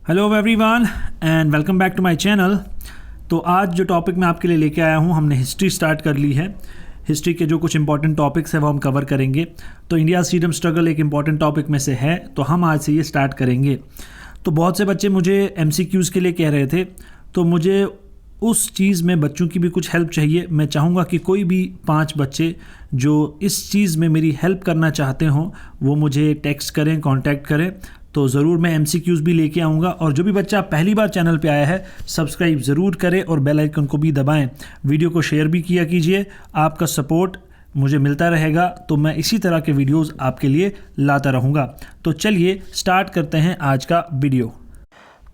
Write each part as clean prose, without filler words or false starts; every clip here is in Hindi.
Hello everyone and welcome back to my channel. तो आज जो टॉपिक मैं आपके लिए लेके आया हूँ, हमने हिस्ट्री स्टार्ट कर ली है। हिस्ट्री के जो कुछ इंपॉर्टेंट टॉपिक्स हैं वो हम कवर करेंगे। तो इंडिया फ्रीडम स्ट्रगल एक इंपॉर्टेंट टॉपिक में से है, तो हम आज से ये स्टार्ट करेंगे। तो बहुत से बच्चे मुझे MCQs के लिए कह रहे थे, तो मुझे उस चीज़ में बच्चों की भी कुछ हेल्प चाहिए। मैं चाहूँगा कि कोई भी 5 बच्चे जो इस चीज़ में मेरी हेल्प करना चाहते हों वो मुझे टेक्स्ट करें, कांटेक्ट करें। तो ज़रूर मैं MCQs भी लेके आऊँगा। और जो भी बच्चा पहली बार चैनल पे आया है सब्सक्राइब ज़रूर करें और बेल आइकन को भी दबाएं। वीडियो को शेयर भी किया कीजिए, आपका सपोर्ट मुझे मिलता रहेगा तो मैं इसी तरह के वीडियोस आपके लिए लाता रहूँगा। तो चलिए स्टार्ट करते हैं आज का वीडियो।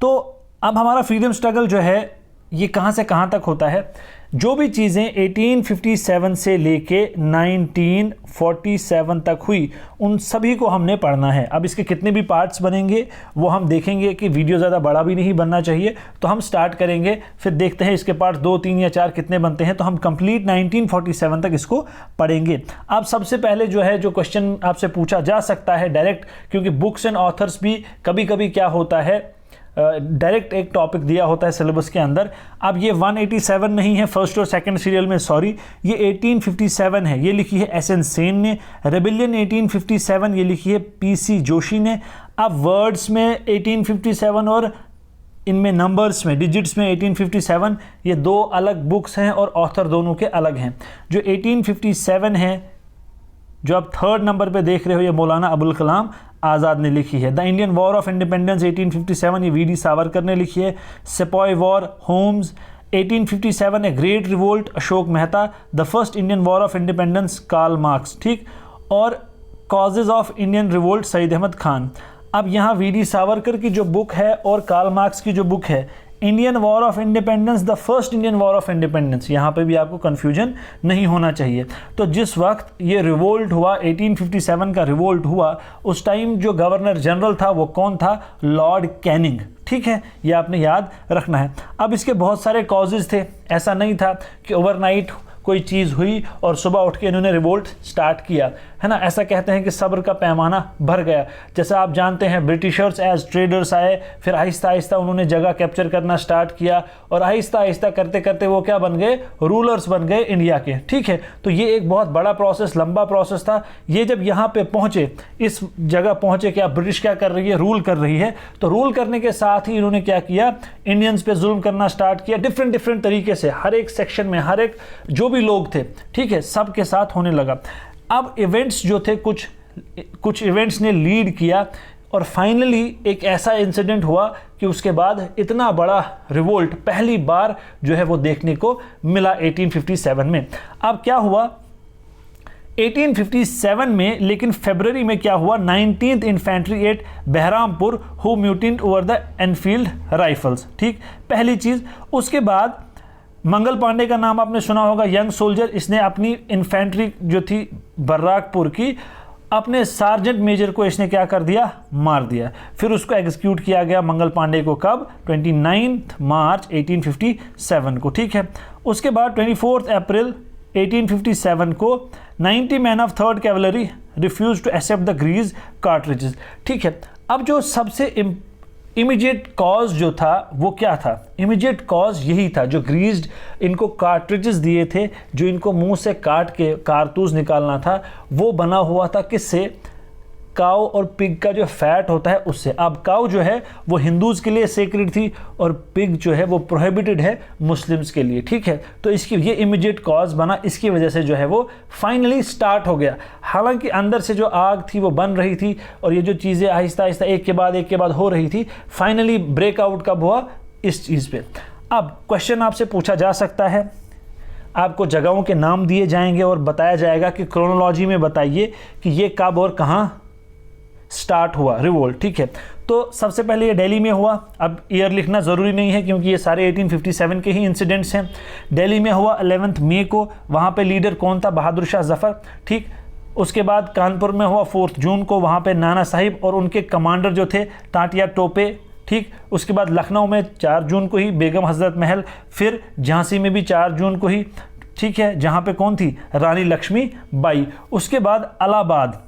तो अब हमारा फ्रीडम स्ट्रगल जो है ये कहाँ से कहाँ तक होता है। जो भी चीज़ें 1857 से लेके 1947 तक हुई उन सभी को हमने पढ़ना है। अब इसके कितने भी पार्ट्स बनेंगे वो हम देखेंगे कि वीडियो ज़्यादा बड़ा भी नहीं बनना चाहिए, तो हम स्टार्ट करेंगे, फिर देखते हैं इसके पार्ट्स 2, 3 या 4 कितने बनते हैं। तो हम कंप्लीट 1947 तक इसको पढ़ेंगे। अब सबसे पहले जो है, जो क्वेश्चन आपसे पूछा जा सकता है डायरेक्ट, क्योंकि बुक्स एंड ऑथर्स भी कभी कभी क्या होता है डायरेक्ट एक टॉपिक दिया होता है सिलेबस के अंदर। अब ये 187 नहीं है फर्स्ट और सेकंड सीरियल में, सॉरी, ये 1857 है। ये लिखी है SN सेन ने। रेबिलियन 1857 ये लिखी है PC जोशी ने। अब वर्ड्स में 1857 और इनमें नंबर्स में, डिजिट्स में 1857, ये 2 अलग बुक्स हैं और ऑथर दोनों के अलग हैं। जो 1857 है, जो आप 3rd नंबर पे देख रहे हो, ये मौलाना अबुल कलाम आज़ाद ने लिखी है। The Indian war of independence 1857 ये VD सावरकर ने लिखी है। Sepoy war Holmes 1857 a great revolt Ashok Mehta. The first Indian war of independence Karl Marx, ठीक। और causes of Indian revolt Syed Ahmad Khan. अब यहाँ VD सावरकर की जो बुक है और कार्ल मार्क्स की जो बुक है Indian war of independence, the first Indian war of independence, यहाँ पे भी आपको कन्फ्यूजन नहीं होना चाहिए। तो जिस वक्त ये रिवोल्ट हुआ, 1857 का रिवोल्ट हुआ, उस टाइम जो गवर्नर जनरल था वो कौन था? लॉर्ड कैनिंग, ठीक है, ये आपने याद रखना है। अब इसके बहुत सारे कॉजेज थे, ऐसा नहीं था कि ओवरनाइट कोई चीज़ हुई और सुबह उठ के इन्होंने रिवोल्ट स्टार्ट किया, है ना। ऐसा कहते हैं कि सब्र का पैमाना भर गया। जैसा आप जानते हैं ब्रिटिशर्स एज ट्रेडर्स आए, फिर आहिस्ता आहिस्ता उन्होंने जगह कैप्चर करना स्टार्ट किया और आहिस्ता आहिस्ता करते करते वो क्या बन गए? रूलर्स बन गए इंडिया के, ठीक है। तो ये एक बहुत बड़ा प्रोसेस, लंबा प्रोसेस था। ये जब यहाँ पे पहुँचे, इस जगह पहुँचे कि अब ब्रिटिश क्या कर रही है? रूल कर रही है। तो रूल करने के साथ ही इन्होंने क्या किया? इंडियंस पे जुल्म करना स्टार्ट किया डिफरेंट तरीके से। हर एक सेक्शन में, हर एक जो भी लोग थे, ठीक है, सब के साथ होने लगा। अब इवेंट्स जो थे, कुछ इवेंट्स ने लीड किया और फाइनली एक ऐसा इंसिडेंट हुआ कि उसके बाद इतना बड़ा रिवोल्ट पहली बार जो है वो देखने को मिला 1857 में। अब क्या हुआ 1857 में, लेकिन फरवरी में क्या हुआ? 19th infantry at Berhampur who mutinied over the Enfield rifles, ठीक, पहली चीज। उसके बाद मंगल पांडे का नाम आपने सुना होगा, यंग सोल्जर। इसने अपनी इन्फेंट्री जो थी बर्राकपुर की, अपने सार्जेंट मेजर को इसने क्या कर दिया? मार दिया। फिर उसको एग्जीक्यूट किया गया मंगल पांडे को, कब? 29 मार्च 1857 को, ठीक है। उसके बाद 24 अप्रैल 1857 को 90 men of 3rd cavalry refuse to accept the grease cartridges, ठीक है। अब जो सबसे इमीडिएट कॉज जो था वो क्या था? इमीडिएट कॉज यही था, जो ग्रीज्ड इनको कार्ट्रिजेस दिए थे, जो इनको मुंह से काट के कारतूस निकालना था, वो बना हुआ था किससे? काऊ और पिग का जो फैट होता है उससे। अब काऊ जो है वो हिंदूज के लिए सेक्रेड थी और पिग जो है वो प्रोहिबिटेड है मुस्लिम्स के लिए, ठीक है। तो इसकी ये इमीडिएट कॉज बना, इसकी वजह से जो है वो फाइनली स्टार्ट हो गया। हालांकि अंदर से जो आग थी वो बन रही थी और ये जो चीज़ें आहिस्ता आहिस्ता एक के बाद हो रही थी, फाइनली ब्रेकआउट कब हुआ? इस चीज़ पे। अब क्वेश्चन आपसे पूछा जा सकता है, आपको जगहों के नाम दिए जाएंगे और बताया जाएगा कि क्रोनोलॉजी में बताइए कि ये कब और कहाँ स्टार्ट हुआ रिवोल्ट, ठीक है। तो सबसे पहले ये दिल्ली में हुआ। अब ईयर लिखना ज़रूरी नहीं है क्योंकि ये सारे 1857 के ही इंसिडेंट्स हैं। दिल्ली में हुआ 11 मई को। वहाँ पे लीडर कौन था? बहादुर शाह जफ़र, ठीक। उसके बाद कानपुर में हुआ 4 जून को। वहाँ पे नाना साहिब और उनके कमांडर जो थे टाटिया टोपे, ठीक। उसके बाद लखनऊ में 4 जून को ही बेगम हजरत महल। फिर झांसी में भी 4 जून को ही, ठीक है, जहाँ पे कौन थी? रानी लक्ष्मी बाई। उसके बाद इलाहाबाद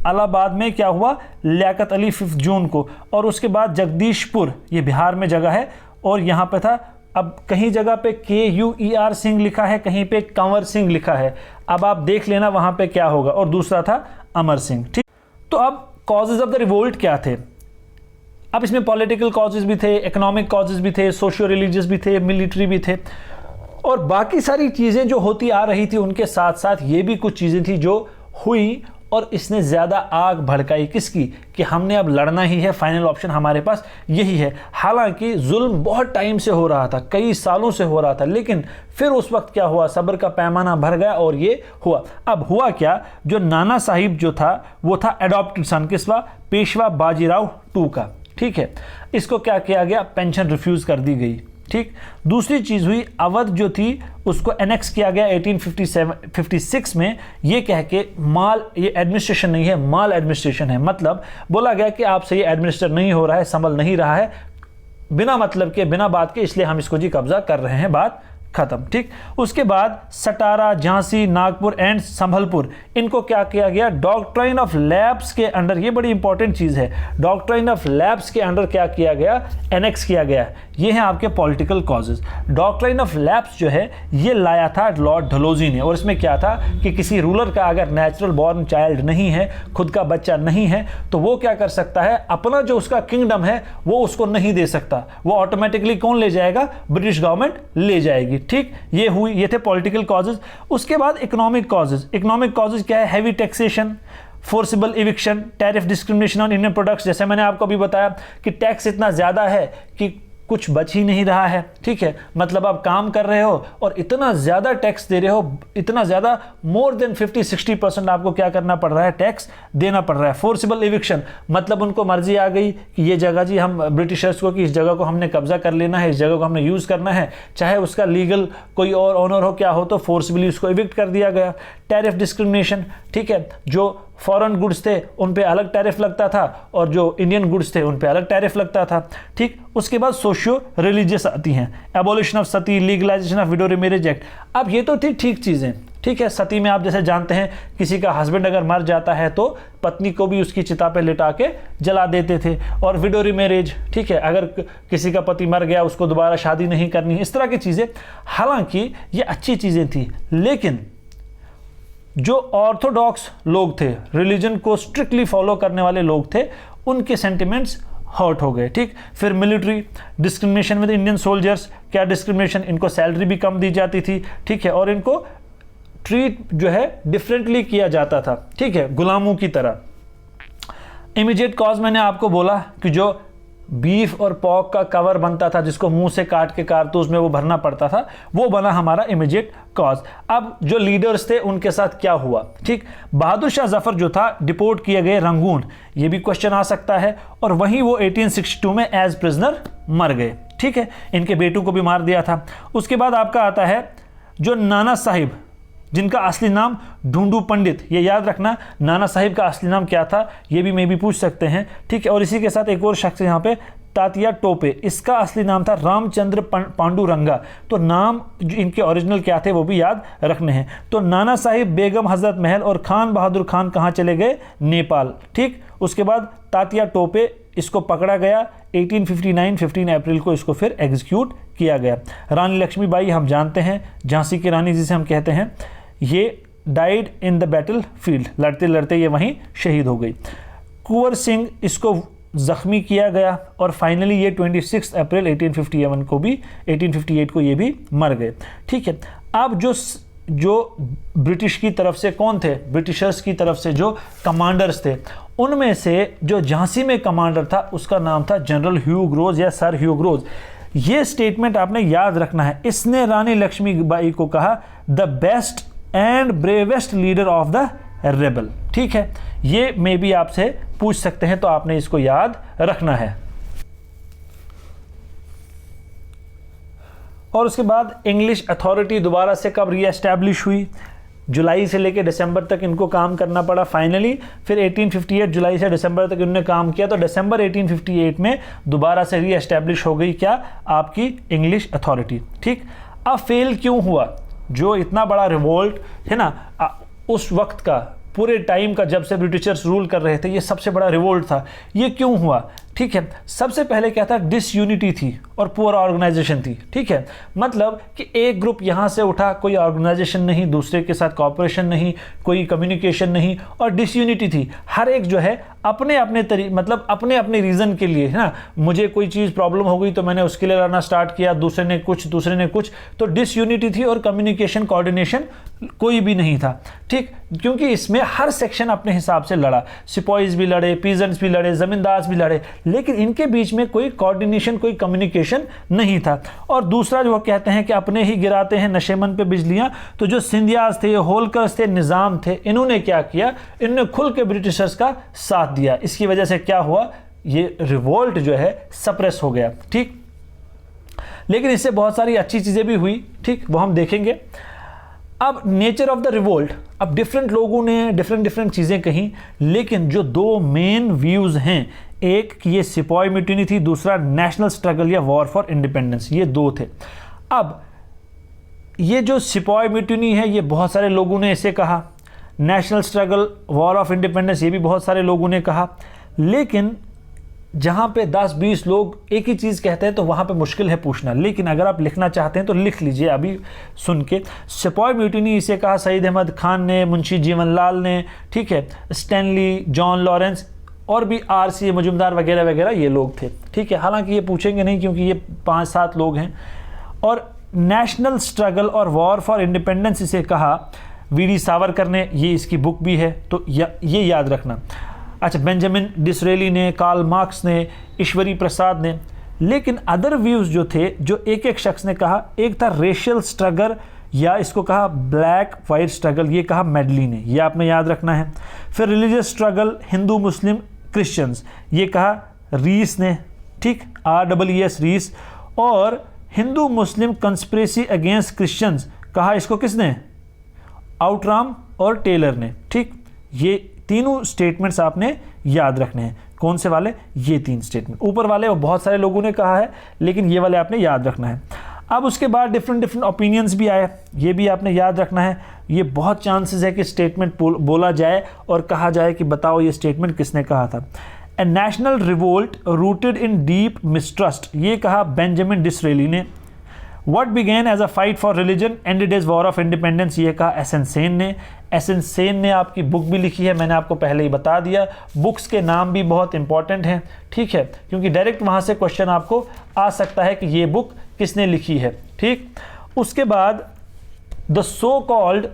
इलाहाबाद में क्या हुआ, लियाकत अली 5 जून को, और उसके बाद जगदीशपुर, ये बिहार में जगह है, और यहाँ पे था, अब कहीं जगह पे KUER सिंह लिखा है, कहीं पे कंवर सिंह लिखा है, अब आप देख लेना वहाँ पे क्या होगा, और दूसरा था अमर सिंह। ठीक, तो अब कॉजेज ऑफ द रिवोल्ट क्या थे, अब इसमें पॉलिटिकल कॉजेज भी थे, इकोनॉमिक कॉजेज भी थे, सोशियो रिलीजियस भी थे, मिलिट्री भी थे, और बाकी सारी चीज़ें जो होती आ रही थी उनके साथ साथ ये भी कुछ चीज़ें थी जो हुई, और इसने ज़्यादा आग भड़काई किसकी, कि हमने अब लड़ना ही है, फाइनल ऑप्शन हमारे पास यही है। हालांकि जुल्म बहुत टाइम से हो रहा था, कई सालों से हो रहा था, लेकिन फिर उस वक्त क्या हुआ, सब्र का पैमाना भर गया और ये हुआ। अब हुआ क्या, जो नाना साहिब जो था वो था एडॉप्टेड सन किसका, पेशवा बाजीराव II का। ठीक है, इसको क्या किया गया, पेंशन रिफ्यूज़ कर दी गई। ठीक, दूसरी चीज़ हुई, अवध जो थी उसको एनेक्स किया गया 1856 में, ये कह के माल, ये एडमिनिस्ट्रेशन नहीं है, माल एडमिनिस्ट्रेशन है, मतलब बोला गया कि आपसे ये एडमिनिस्टर नहीं हो रहा है, संभल नहीं रहा है, बिना मतलब के, बिना बात के, इसलिए हम इसको जी कब्जा कर रहे हैं, बात खत्म। ठीक, उसके बाद सटारा, झांसी, नागपुर एंड संभलपुर, इनको क्या किया गया, डॉक्ट्राइन ऑफ लैब्स के अंडर, ये बड़ी इंपॉर्टेंट चीज़ है, डॉक्ट्राइन ऑफ लैब्स के अंडर क्या किया गया, एनेक्स किया गया। ये हैं आपके political causes. Doctrine of labs जो है ये लाया था लॉर्ड डलहौजी ने, और इसमें क्या था कि किसी रूलर का अगर नेचुरल बॉर्न चाइल्ड नहीं है, खुद का बच्चा नहीं है, तो वो क्या कर सकता है, अपना जो उसका किंगडम है वो उसको नहीं दे सकता, वो ऑटोमेटिकली कौन ले जाएगा, ब्रिटिश गवर्नमेंट ले जाएगी। ठीक, ये थे पॉलिटिकल कॉजेज। उसके बाद इकोनॉमिक कॉजेज। इकोनॉमिक कॉजेज क्या है, heavy taxation, forcible eviction, tariff discrimination on Indian products, जैसे मैंने आपको अभी बताया कि टैक्स इतना ज़्यादा है कि कुछ बच ही नहीं रहा है। ठीक है, मतलब आप काम कर रहे हो और इतना ज़्यादा टैक्स दे रहे हो, इतना ज़्यादा, मोर देन 50-60% आपको क्या करना पड़ रहा है, टैक्स देना पड़ रहा है। फोर्सिबल इविक्शन, मतलब उनको मर्जी आ गई कि ये जगह जी हम ब्रिटिशर्स को, कि इस जगह को हमने कब्जा कर लेना है, इस जगह को हमने यूज़ करना है, चाहे उसका लीगल कोई और ऑनर हो, क्या हो, तो फोर्सबली उसको इविक्ट कर दिया गया। टैरिफ डिस्क्रिमिनेशन, ठीक है, जो फॉरेन गुड्स थे उन पे अलग टैरिफ लगता था और जो इंडियन गुड्स थे उन पे अलग टैरिफ लगता था। ठीक, उसके बाद सोशियो रिलीजियस आती हैं, abolition of Sati, legalisation of window marriage act. अब ये तो थी ठीक चीज़ें। ठीक है, सती में आप जैसे जानते हैं किसी का हस्बैंड अगर मर जाता है तो पत्नी को भी उसकी चिता पे लिटा के जला देते थे, और विडो मैरिज, ठीक है, अगर किसी का पति मर गया उसको दोबारा शादी नहीं करनी, इस तरह की चीज़ें। हालांकि ये अच्छी चीज़ें थी, लेकिन जो ऑर्थोडॉक्स लोग थे, रिलीजन को स्ट्रिक्टली फॉलो करने वाले लोग थे, उनके सेंटिमेंट्स हर्ट हो गए। ठीक, फिर military discrimination with Indian soldiers, क्या डिस्क्रिमिनेशन, इनको सैलरी भी कम दी जाती थी। ठीक है, और इनको ट्रीट जो है डिफरेंटली किया जाता था। ठीक है, गुलामों की तरह। इमीडिएट कॉज मैंने आपको बोला कि जो बीफ और पॉक का कवर बनता था, जिसको मुंह से काट के कारतूस में वो भरना पड़ता था, वो बना हमारा इमीडिएट कॉज। अब जो लीडर्स थे उनके साथ क्या हुआ। ठीक, बहादुर शाह जफर जो था डिपोर्ट किए गए रंगून, ये भी क्वेश्चन आ सकता है, और वहीं वो 1862 में एज प्रिजनर मर गए। ठीक है, इनके बेटों को भी मार दिया था। उसके बाद आपका आता है जो नाना साहिब, जिनका असली नाम ढूंढू पंडित, ये याद रखना, नाना साहिब का असली नाम क्या था, ये भी मैं भी पूछ सकते हैं। ठीक है, और इसी के साथ एक और शख्स यहाँ पे तातिया टोपे, इसका असली नाम था रामचंद्र पांडुरंगा। तो नाम जो इनके ओरिजिनल क्या थे वो भी याद रखने हैं। तो नाना साहिब, बेगम हजरत महल और खान बहादुर खान कहाँ चले गए, नेपाल। ठीक, उसके बाद तातिया टोपे, इसको पकड़ा गया 1859 15 अप्रैल को इसको फिर एग्जीक्यूट किया गया। रानी लक्ष्मीबाई हम जानते हैं, झांसी की रानी जिसे हम कहते हैं, ये died in the battle field, लड़ते लड़ते ये वहीं शहीद हो गई। कुंवर सिंह, इसको ज़ख्मी किया गया, और फाइनली ये 26 अप्रैल 1858 को भी 1858 को ये भी मर गए। ठीक है, अब जो ब्रिटिश की तरफ से कौन थे, ब्रिटिशर्स की तरफ से जो कमांडर्स थे, उनमें से जो झांसी में कमांडर था उसका नाम था जनरल ह्यू ग्रोज या सर ह्यू ग्रोज। ये स्टेटमेंट आपने याद रखना है। इसने रानी लक्ष्मीबाई को कहा the best and bravest leader of the rebel. ठीक है, ये मे भी आपसे पूछ सकते हैं, तो आपने इसको याद रखना है। और उसके बाद इंग्लिश अथॉरिटी दोबारा से कब रीएस्टैब्लिश हुई, जुलाई से लेकर दिसंबर तक इनको काम करना पड़ा फाइनली। फिर 1858 जुलाई से दिसंबर तक इन्होंने काम किया, तो दिसंबर 1858 में दोबारा से रीएस्टैब्लिश हो गई क्या, आपकी इंग्लिश अथॉरिटी। ठीक, अब फेल क्यों हुआ, जो इतना बड़ा रिवोल्ट है ना उस वक्त का, पूरे टाइम का, जब से ब्रिटिशर्स रूल कर रहे थे, ये सबसे बड़ा रिवोल्ट था। ये क्यों हुआ? ठीक है, सबसे पहले क्या था, डिसयूनिटी थी और पुअर ऑर्गेनाइजेशन थी। ठीक है, मतलब कि एक ग्रुप यहाँ से उठा, कोई ऑर्गेनाइजेशन नहीं, दूसरे के साथ कॉपरेशन नहीं, कोई कम्युनिकेशन नहीं, और डिसयूनिटी थी। हर एक जो है अपने अपने मतलब अपने अपने रीज़न के लिए, है ना, मुझे कोई चीज़ प्रॉब्लम हो गई तो मैंने उसके लिए लड़ना स्टार्ट किया, दूसरे ने कुछ, तो डिसयूनिटी थी और कम्युनिकेशन कोऑर्डिनेशन कोई भी नहीं था। ठीक, क्योंकि इसमें हर सेक्शन अपने हिसाब से लड़ा, सिपाहीज भी लड़े, पीजेंट्स भी लड़े, जमींदार भी लड़े, लेकिन इनके बीच में कोई कोऑर्डिनेशन, कोई कम्युनिकेशन नहीं था। और दूसरा जो कहते हैं कि अपने ही गिराते हैं नशेमन पे बिजलियां, तो जो सिंधियाज थे, होलकर्स थे, निज़ाम थे, इन्होंने क्या किया, इन्होंने खुल के ब्रिटिशर्स का साथ दिया। इसकी वजह से क्या हुआ, ये रिवोल्ट जो है सप्रेस हो गया। ठीक, लेकिन इससे बहुत सारी अच्छी चीज़ें भी हुई। ठीक, वो हम देखेंगे। अब नेचर ऑफ द रिवोल्ट, अब डिफरेंट लोगों ने डिफरेंट चीज़ें कहीं, लेकिन जो दो मेन व्यूज़ हैं, एक कि ये सिपाही म्यूटिनी थी, दूसरा नेशनल स्ट्रगल या वॉर फॉर इंडिपेंडेंस, ये दो थे। अब ये जो सिपाही म्यूटिनी है, ये बहुत सारे लोगों ने इसे कहा, national struggle war of independence ये भी बहुत सारे लोगों ने कहा, लेकिन जहाँ पे 10-20 लोग एक ही चीज़ कहते हैं तो वहाँ पे मुश्किल है पूछना। लेकिन अगर आप लिखना चाहते हैं तो लिख लीजिए अभी सुन के। सिपाही म्यूटिनी इसे कहा सईद अहमद खान ने, मुंशी जीवनलाल ने, ठीक है, स्टैनली, जॉन लॉरेंस और भी RC मजुमदार वगैरह वगैरह ये लोग थे। ठीक है, हालांकि ये पूछेंगे नहीं क्योंकि ये 5-7 लोग हैं। और नेशनल स्ट्रगल और वॉर फॉर इंडिपेंडेंस इसे कहा VD सावरकर ने, ये इसकी बुक भी है, तो ये याद रखना। अच्छा, बेंजामिन डिसरेली ने, कार्ल मार्क्स ने, ईश्वरी प्रसाद ने। लेकिन अदर व्यूज़ जो थे, जो एक एक शख्स ने कहा, एक था रेशियल स्ट्रगल या इसको कहा ब्लैक वाइट स्ट्रगल, ये कहा मेडली ने, ये आपने याद रखना है। फिर रिलीजियस स्ट्रगल, हिंदू मुस्लिम क्रिश्चियंस, ये कहा रीस ने, ठीक, REES रीस। और हिंदू मुस्लिम कंस्पिरेसी अगेंस्ट क्रिश्चियंस कहा इसको किसने, आउटराम और टेलर ने। ठीक, ये तीनों स्टेटमेंट्स आपने याद रखने हैं। कौन से वाले, ये 3 स्टेटमेंट। ऊपर वाले वो बहुत सारे लोगों ने कहा है, लेकिन ये वाले आपने याद रखना है। अब उसके बाद डिफरेंट ओपिनियंस भी आए, ये भी आपने याद रखना है। ये बहुत चांसेस है कि स्टेटमेंट बोला जाए और कहा जाए कि बताओ ये स्टेटमेंट किसने कहा था। A national revolt rooted in deep mistrust, ये कहा बेंजामिन डिसरेली ने। What began as a fight for religion ended as war of independence, ये कहा एसन सेन ने। एसन सेन ने आपकी बुक भी लिखी है, मैंने आपको पहले ही बता दिया। बुक्स के नाम भी बहुत इंपॉर्टेंट हैं, ठीक है, क्योंकि डायरेक्ट वहाँ से क्वेश्चन आपको आ सकता है कि ये बुक किसने लिखी है। ठीक, उसके बाद the so called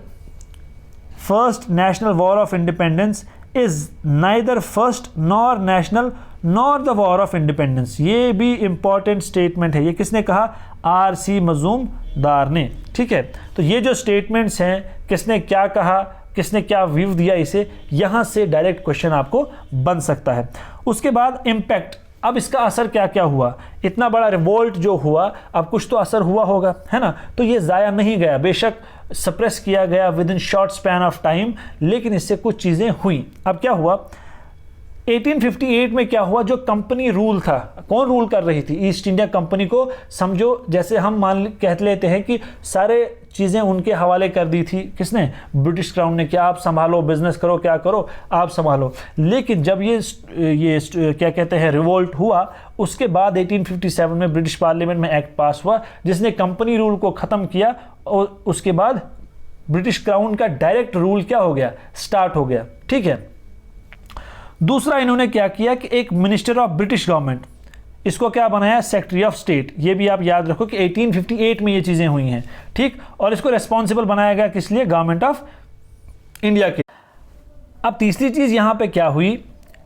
first national war of independence is neither first nor national nor the war of independence, ये भी इंपॉर्टेंट स्टेटमेंट है। ये किसने कहा, RC मजूमदार ने। ठीक है, तो ये जो स्टेटमेंट्स हैं, किसने क्या कहा, किसने क्या व्यू दिया, इसे यहाँ से डायरेक्ट क्वेश्चन आपको बन सकता है। उसके बाद इम्पैक्ट, अब इसका असर क्या क्या हुआ, इतना बड़ा रिवोल्ट जो हुआ, अब कुछ तो असर हुआ होगा, है ना। तो ये ज़ाया नहीं गया, बेशक सप्रेस किया गया with in short span of time, लेकिन इससे कुछ चीज़ें हुई। अब क्या हुआ, 1858 में क्या हुआ, जो कंपनी रूल था, कौन रूल कर रही थी, ईस्ट इंडिया कंपनी को समझो जैसे हम कह लेते हैं कि सारे चीज़ें उनके हवाले कर दी थी, किसने, ब्रिटिश क्राउन ने, कि आप संभालो, बिजनेस करो, क्या करो आप संभालो। लेकिन जब ये क्या कहते हैं रिवोल्ट हुआ, उसके बाद 1857 में ब्रिटिश पार्लियामेंट में एक्ट पास हुआ जिसने कंपनी रूल को ख़त्म किया, और उसके बाद ब्रिटिश क्राउन का डायरेक्ट रूल क्या हो गया, स्टार्ट हो गया। ठीक है, दूसरा इन्होंने क्या किया कि एक मिनिस्टर ऑफ ब्रिटिश गवर्नमेंट, इसको क्या बनाया, सेक्रेटरी ऑफ स्टेट। ये भी आप याद रखो कि 1858 में ये चीज़ें हुई हैं। ठीक, और इसको रेस्पॉन्सिबल बनाया गया किस लिए, गवर्नमेंट ऑफ इंडिया के। अब तीसरी चीज़ यहाँ पे क्या हुई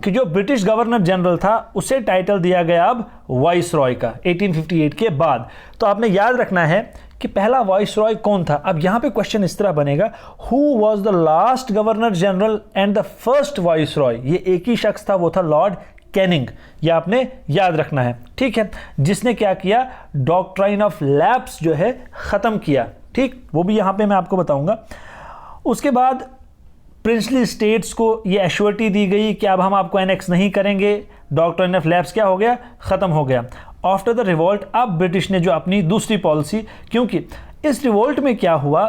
कि जो ब्रिटिश गवर्नर जनरल था उसे टाइटल दिया गया अब वाइस रॉय का 1858 के बाद। तो आपने याद रखना है कि पहला वाइस रॉय कौन था। अब यहाँ पे क्वेश्चन इस तरह बनेगा, who was the last governor general and the first vice Roy. ये एक ही शख्स था, वो था लॉर्ड कैनिंग, ये आपने याद रखना है। ठीक है, जिसने क्या किया, डॉक्ट्राइन ऑफ लैप्स जो है ख़त्म किया। ठीक, वो भी यहाँ पे मैं आपको बताऊँगा। उसके बाद प्रिंसली स्टेट्स को ये एश्योरिटी दी गई कि अब हम आपको एनेक्स नहीं करेंगे, डॉक्ट्राइन ऑफ लैप्स क्या हो गया, ख़त्म हो गया। आफ्टर द रिवोल्ट अब ब्रिटिश ने जो अपनी दूसरी पॉलिसी, क्योंकि इस रिवोल्ट में क्या हुआ,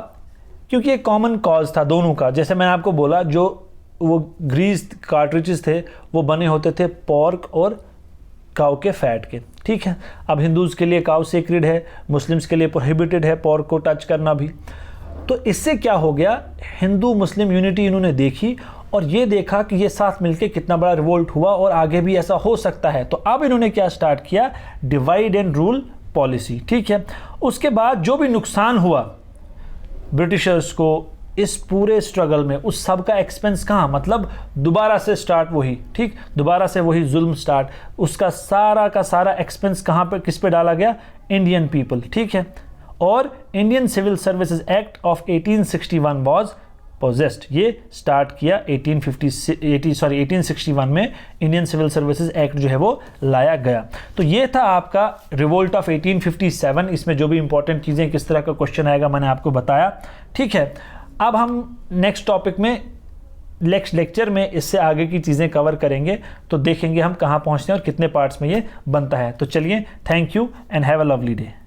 क्योंकि एक कॉमन कॉज था दोनों का, जैसे मैंने आपको बोला, जो वो ग्रीस कार्ट्रिजेस थे वो बने होते थे पॉर्क और काऊ के फैट के, ठीक है। अब हिंदूज़ के लिए काऊ सेक्रेड है, मुस्लिम्स के लिए प्रोहिबिटेड है पॉर्क को टच करना भी। तो इससे क्या हो गया, हिंदू मुस्लिम यूनिटी इन्होंने देखी और ये देखा कि ये साथ मिलके कितना बड़ा रिवोल्ट हुआ और आगे भी ऐसा हो सकता है। तो अब इन्होंने क्या स्टार्ट किया, डिवाइड एंड रूल पॉलिसी, ठीक है। उसके बाद जो भी नुकसान हुआ ब्रिटिशर्स को इस पूरे स्ट्रगल में, उस सब का एक्सपेंस कहाँ, मतलब दोबारा से स्टार्ट वही, ठीक, दोबारा से वही जुल्म स्टार्ट, उसका सारा का सारा एक्सपेंस कहाँ पे, किस पे डाला गया, इंडियन पीपल, ठीक है। और Indian civil services act of 1861 was passed, ये स्टार्ट किया 1861 में इंडियन सिविल सर्विसेज एक्ट जो है वो लाया गया। तो ये था आपका रिवोल्ट ऑफ 1857। इसमें जो भी इंपॉर्टेंट चीज़ें, किस तरह का क्वेश्चन आएगा, मैंने आपको बताया, ठीक है। अब हम नेक्स्ट टॉपिक में, नेक्स्ट लेक्चर में इससे आगे की चीज़ें कवर करेंगे, तो देखेंगे हम कहाँ पहुँचते हैं और कितने पार्ट्स में ये बनता है। तो चलिए, thank you and have a lovely day.